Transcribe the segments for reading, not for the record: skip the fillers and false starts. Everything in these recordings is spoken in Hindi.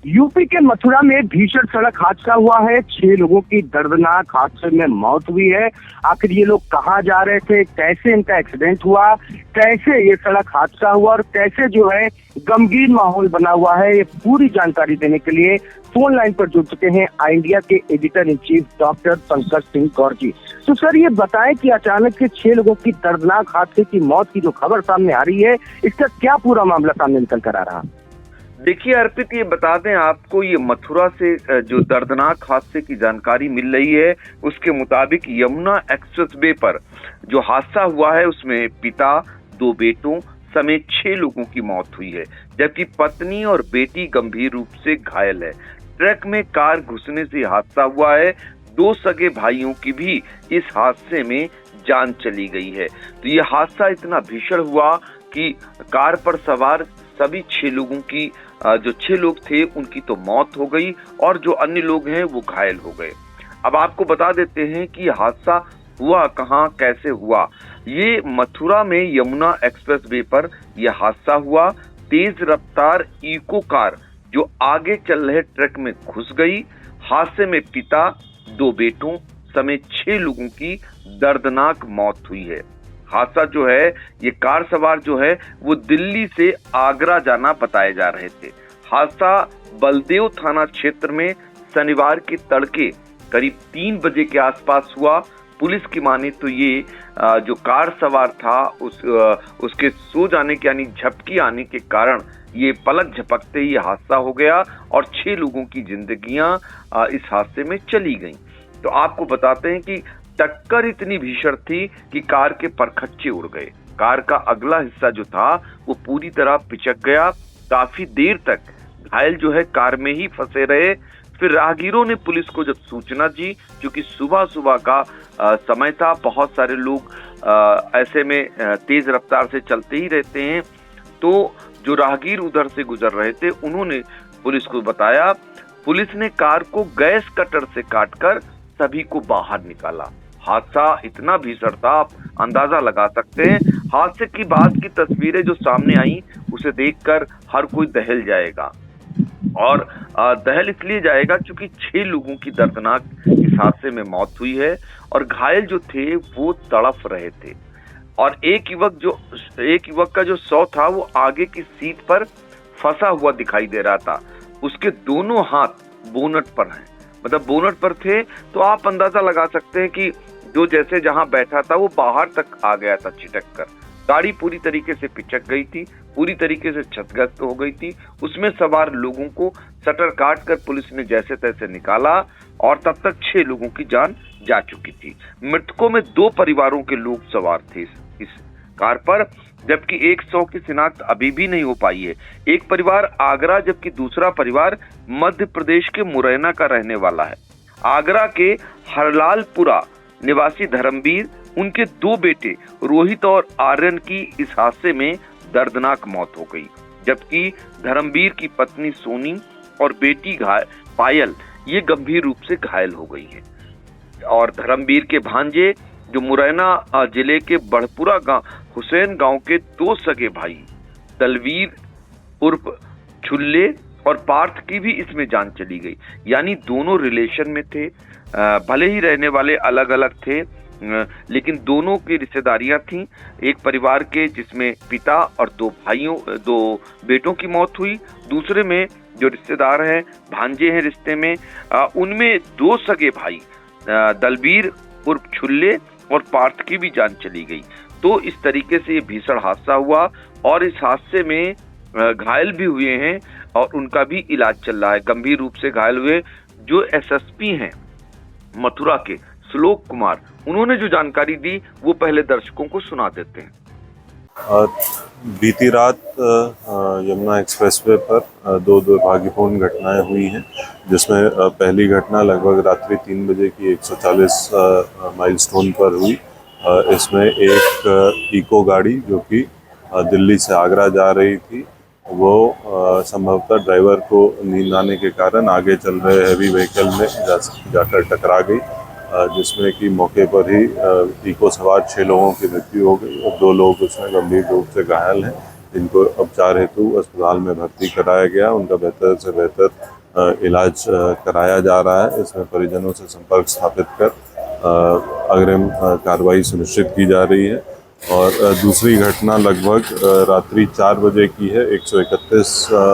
यूपी के मथुरा में भीषण सड़क हादसा हुआ है। 6 लोगों की दर्दनाक हादसे में मौत हुई है। आखिर ये लोग कहाँ जा रहे थे, कैसे इनका एक्सीडेंट हुआ, कैसे ये सड़क हादसा हुआ और कैसे जो है गंभीर माहौल बना हुआ है, ये पूरी जानकारी देने के लिए फोन लाइन पर जुड़ चुके हैं आई इंडिया के editor in chief doctor Pankaj Singh Kaur ji. तो सर, ये बताएं कि अचानक से 6 लोगों की दर्दनाक हादसे की मौत की जो खबर सामने आ रही है, इसका क्या पूरा मामला सामने निकल कर आ रहा? देखिए अर्पित, ये बता दें आपको, ये मथुरा से जो दर्दनाक हादसे की जानकारी मिल रही है उसके मुताबिक यमुना एक्सप्रेस वे पर जो हादसा हुआ है उसमें पिता, 2 बेटों समेत 6 लोगों की मौत हुई है, जबकि पत्नी और बेटी गंभीर रूप से घायल है। ट्रक में कार घुसने से हादसा हुआ है। 2 सगे भाइयों की भी इस हादसे में जान चली गई है। तो ये हादसा इतना भीषण हुआ कि कार पर सवार सभी 6 लोगों की जो 6 लोग थे उनकी तो मौत हो गई और जो अन्य लोग हैं वो घायल हो गए। अब आपको बता देते हैं कि हादसा हुआ कहाँ, कैसे हुआ। ये मथुरा में यमुना एक्सप्रेस वे पर यह हादसा हुआ। तेज रफ्तार इको कार जो आगे चल रहे ट्रक में घुस गई। हादसे में पिता, 2 बेटों समेत 6 लोगों की दर्दनाक मौत हुई है। हादसा जो है, ये कार सवार जो है वो दिल्ली से आगरा जाना बताए जा रहे थे। हादसा बलदेव थाना क्षेत्र में शनिवार के तड़के करीब 3 बजे के आसपास हुआ। पुलिस की माने तो ये जो कार सवार था उसके सो जाने के यानी झपकी आने के कारण ये पलक झपकते ही हादसा हो गया और 6 लोगों की जिंदगियां इस हादसे में चली गईं। तो आपको बताते हैं कि टक्कर इतनी भीषण थी कि कार के परखच्चे उड़ गए। कार का अगला हिस्सा जो था वो पूरी तरह पिचक गया। काफी देर तक घायल जो है कार में ही फंसे रहे। फिर राहगीरों ने पुलिस को जब सूचना दी, क्योंकि सुबह सुबह का समय था, बहुत सारे लोग ऐसे में तेज रफ्तार से चलते ही रहते हैं, तो जो राहगीर उधर से गुजर रहे थे उन्होंने पुलिस को बताया। पुलिस ने कार को गैस कटर से काटकर सभी को बाहर निकाला। हादसा इतना भीषण था, आप अंदाजा लगा सकते हैं। हादसे की बाद की तस्वीरें जो सामने आई उसे देखकर हर कोई दहल जाएगा, और दहल इसलिए जाएगा क्योंकि 6 लोगों की दर्दनाक इस हादसे में मौत हुई है और घायल जो थे वो तड़प रहे थे। और एक युवक का जो शव था वो आगे की सीट पर फंसा हुआ दिखाई दे रहा था। उसके दोनों हाथ बोनट पर हैं, मतलब बोनट पर थे। तो आप अंदाजा लगा सकते हैं कि जो जैसे जहां बैठा था वो बाहर तक आ गया था चिटक कर। गाड़ी पूरी तरीके से पिचक गई थी, पूरी तरीके से क्षतग्रस्त हो गई थी। उसमें सवार लोगों को शटर काट कर पुलिस ने जैसे तैसे निकाला और तब तक 6 लोगों की जान जा चुकी थी। मृतकों में 2 परिवारों के लोग सवार थे इस कार पर, जबकि एक 100 की शिनाख्त अभी भी नहीं हो पाई है। एक परिवार आगरा जबकि दूसरा परिवार मध्य प्रदेश के मुरैना का रहने वाला है। आगरा के हरलालपुरा निवासी धर्मवीर, उनके 2 बेटे रोहित और आर्यन की इस हादसे में दर्दनाक मौत हो गई, जबकि धर्मवीर की पत्नी सोनी और बेटी पायल ये गंभीर रूप से घायल हो गई है। और धर्मवीर के भांजे जो मुरैना जिले के बढ़पुरा गांव हुसैन गांव के 2 सगे भाई दलवीर उर्फ छुल्ले और पार्थ की भी इसमें जान चली गई। यानी दोनों रिलेशन में थे, भले ही रहने वाले अलग अलग थे, लेकिन दोनों की रिश्तेदारियां थीं। एक परिवार के जिसमें पिता और 2 बेटों की मौत हुई। दूसरे में जो रिश्तेदार हैं, भांजे हैं रिश्ते में, उनमें 2 सगे भाई दलवीर उर्फ छुल्ले और पार्थ की भी जान चली गई। तो इस तरीके से ये भीषण हादसा हुआ और इस हादसे में घायल भी हुए हैं और उनका भी इलाज चल रहा है। गंभीर रूप से घायल हुए जो एसएसपी हैं मथुरा के श्लोक कुमार, उन्होंने जो जानकारी दी वो पहले दर्शकों को सुना देते हैं। बीती रात यमुना एक्सप्रेसवे पर 2 दुर्भाग्यपूर्ण घटनाएं हुई हैं, जिसमें पहली घटना लगभग रात्रि 3 बजे की 140 माइलस्टोन पर हुई। इसमें एक इको गाड़ी जो कि दिल्ली से आगरा जा रही थी, वो संभवतः ड्राइवर को नींद आने के कारण आगे चल रहे हैवी व्हीकल में जाकर टकरा गई, जिसमें कि मौके पर ही इको सवार 6 लोगों की मृत्यु हो गई और 2 लोग उसमें गंभीर रूप से घायल हैं। इनको उपचार हेतु अस्पताल में भर्ती कराया गया। उनका बेहतर से बेहतर इलाज कराया जा रहा है। इसमें परिजनों से संपर्क स्थापित कर अग्रिम कार्रवाई सुनिश्चित की जा रही है। और दूसरी घटना लगभग रात्रि 4 बजे की है। 131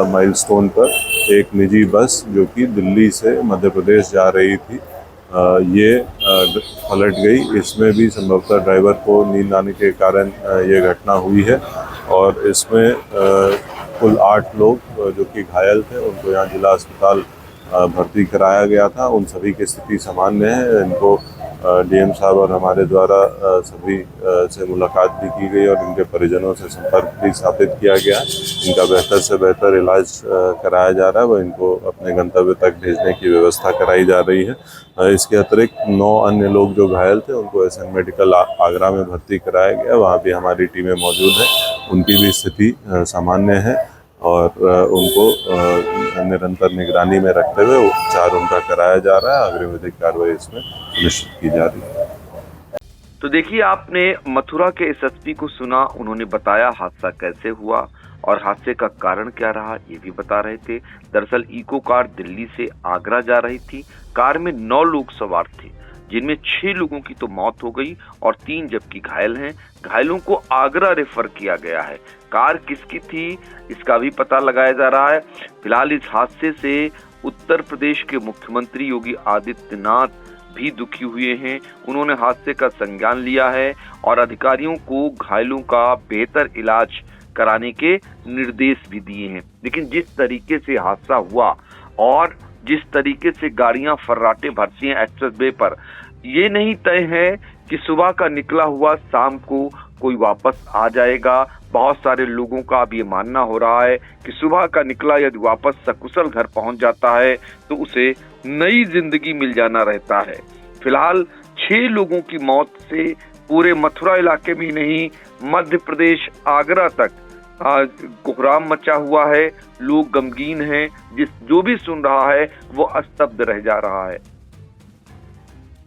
माइलस्टोन पर एक निजी बस जो कि दिल्ली से मध्य प्रदेश जा रही थी, ये पलट गई। इसमें भी संभवतः ड्राइवर को नींद आने के कारण ये घटना हुई है। और इसमें कुल 8 लोग जो कि घायल थे, उनको यहाँ जिला अस्पताल भर्ती कराया गया था। उन सभी की स्थिति सामान्य है। इनको डीएम साहब और हमारे द्वारा सभी से मुलाकात भी की गई और इनके परिजनों से संपर्क भी स्थापित किया गया। इनका बेहतर से बेहतर इलाज कराया जा रहा है व इनको अपने गंतव्य तक भेजने की व्यवस्था कराई जा रही है। इसके अतिरिक्त 9 अन्य लोग जो घायल थे, उनको एसएन मेडिकल आगरा में भर्ती कराया गया। वहाँ भी हमारी टीमें मौजूद हैं। उनकी भी स्थिति सामान्य है और उनको निरंतर निगरानी में रखते हुए उपचार उनका कराया जा रहा है। अग्रिम विधिक कार्रवाई इसमें निश्चित की जा रही है। तो देखिए, आपने मथुरा के एसएसपी को सुना। उन्होंने बताया हादसा कैसे हुआ और हादसे का कारण क्या रहा, ये भी बता रहे थे। दरअसल इको कार दिल्ली से आगरा जा रही थी। कार में 9 लोग सवार थे, जिनमें 6 लोगों की तो मौत हो गई और 3 जबकि घायल हैं। घायलों को आगरा रेफर किया गया है। कार किसकी थी, इसका भी पता लगाया जा रहा है। फिलहाल इस हादसे से उत्तर प्रदेश के मुख्यमंत्री योगी आदित्यनाथ भी दुखी हुए हैं। उन्होंने हादसे का संज्ञान लिया है और अधिकारियों को घायलों का बेहतर इलाज कराने के निर्देश भी दिए हैं। लेकिन जिस तरीके से हादसा हुआ और जिस तरीके से गाड़ियां फर्राटे भरती हैं एक्सप्रेस वे पर, ये नहीं तय है कि सुबह का निकला हुआ शाम को कोई वापस आ जाएगा। बहुत सारे लोगों का अब ये मानना हो रहा है कि सुबह का निकला यदि वापस सकुशल घर पहुंच जाता है तो उसे नई जिंदगी मिल जाना रहता है। फिलहाल 6 लोगों की मौत से पूरे मथुरा इलाके में नहीं, मध्य प्रदेश आगरा तक कोहराम मचा हुआ है। लोग गमगीन हैं। जो भी सुन रहा है वो स्तब्ध रह जा रहा है।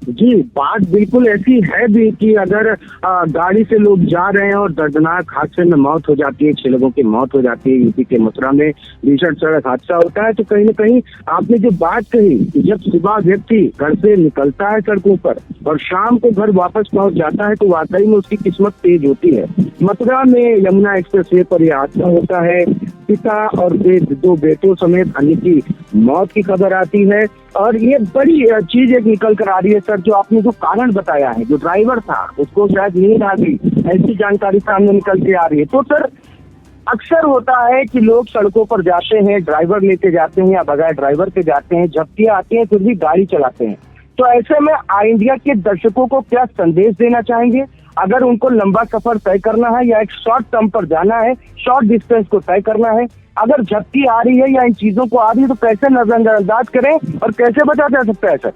जी, बात बिल्कुल ऐसी है भी कि अगर गाड़ी से लोग जा रहे हैं और दर्दनाक हादसे में मौत हो जाती है, 6 लोगों की मौत हो जाती है, यूपी के मथुरा में भीषण सड़क हादसा होता है, तो कहीं ना कहीं आपने जो बात कही कि जब सुबह व्यक्ति घर से निकलता है सड़कों पर और शाम को घर वापस पहुंच जाता है तो वाकई में उसकी किस्मत तेज होती है। मथुरा में यमुना एक्सप्रेस वे पर यह हादसा होता है। पिता और 2 बेटों समेत अन्य की मौत की खबर आती है और ये बड़ी चीज एक निकल कर आ रही है। सर, जो आपने जो कारण बताया है, जो ड्राइवर था उसको शायद नींद आ गई, ऐसी जानकारी सामने निकल के आ रही है। तो सर, अक्सर होता है कि लोग सड़कों पर जाते हैं, ड्राइवर लेके जाते हैं या बगैर ड्राइवर के जाते हैं, झपकियां आती हैं फिर भी गाड़ी चलाते हैं। तो ऐसे में आई इंडिया के दर्शकों को क्या संदेश देना चाहेंगे? अगर उनको लंबा सफर तय करना है या एक शॉर्ट टर्म पर जाना है, शॉर्ट डिस्टेंस को तय करना है, अगर झपकी आ रही है या इन चीजों को आ रही है तो कैसे नजरअंदाज करें और कैसे बचा जा सकता है सर?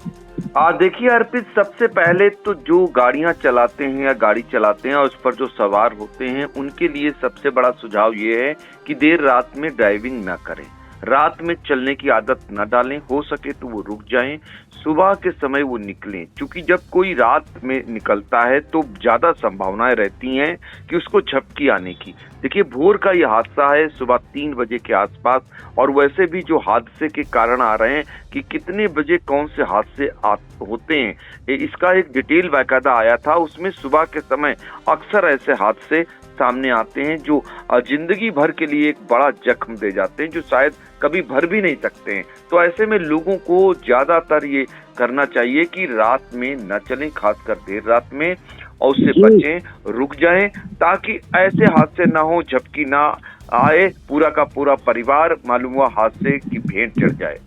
देखिए अर्पित, सबसे पहले तो जो गाड़ियां चलाते हैं या गाड़ी चलाते हैं और उस पर जो सवार होते हैं, उनके लिए सबसे बड़ा सुझाव ये है कि देर रात में ड्राइविंग ना करें। रात में चलने की आदत न डालें। हो सके तो वो रुक जाएं, सुबह के समय वो निकलें। क्योंकि जब कोई रात में निकलता है तो ज्यादा संभावनाएं रहती हैं कि उसको झपकी आने की। देखिए, भोर का ये हादसा है सुबह 3 बजे के आसपास, और वैसे भी जो हादसे के कारण आ रहे हैं कि कितने बजे कौन से हादसे होते हैं, इसका एक डिटेल बाकायदा आया था। उसमें सुबह के समय अक्सर ऐसे हादसे सामने आते हैं जो जिंदगी भर के लिए एक बड़ा जख्म दे जाते हैं, जो शायद कभी भर भी नहीं सकते हैं। तो ऐसे में लोगों को ज्यादातर ये करना चाहिए कि रात में न चलें, खासकर देर रात में, और उससे बचें, रुक जाएं, ताकि ऐसे हादसे ना हो, झपकी ना आए, पूरा का पूरा परिवार मालूम हुआ हादसे की भेंट चढ़ जाए।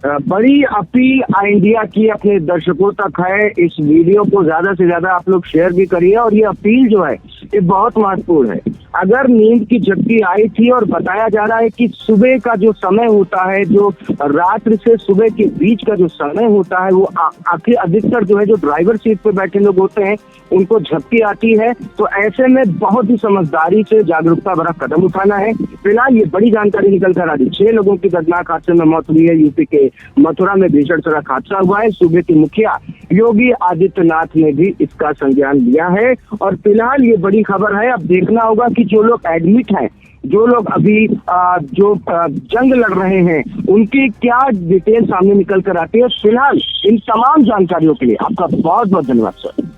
बड़ी अपील आई इंडिया की अपने दर्शकों तक है। इस वीडियो को ज्यादा से ज्यादा आप लोग शेयर भी करिए, और ये अपील जो है ये बहुत महत्वपूर्ण है। अगर नींद की झपकी आई थी और बताया जा रहा है कि सुबह का जो समय होता है, जो रात्रि से सुबह के बीच का जो समय होता है, वो आखिर अधिकतर जो है जो ड्राइवर सीट पे बैठे लोग होते हैं उनको झपकी आती है। तो ऐसे में बहुत ही समझदारी से जागरूकता भरा कदम उठाना है। फिलहाल ये बड़ी जानकारी निकल कर आ रही, 6 लोगों की दर्दनाक हादसे में मौत हुई है। यूपी के मथुरा में भीषण सड़क हादसा हुआ है। सूबे की मुखिया योगी आदित्यनाथ ने भी इसका संज्ञान लिया है। और फिलहाल ये बड़ी खबर है, अब देखना होगा कि जो लोग एडमिट हैं, जो लोग अभी जो जंग लड़ रहे हैं, उनकी क्या डिटेल सामने निकल कर आती है। फिलहाल इन तमाम जानकारियों के लिए आपका बहुत बहुत धन्यवाद सर।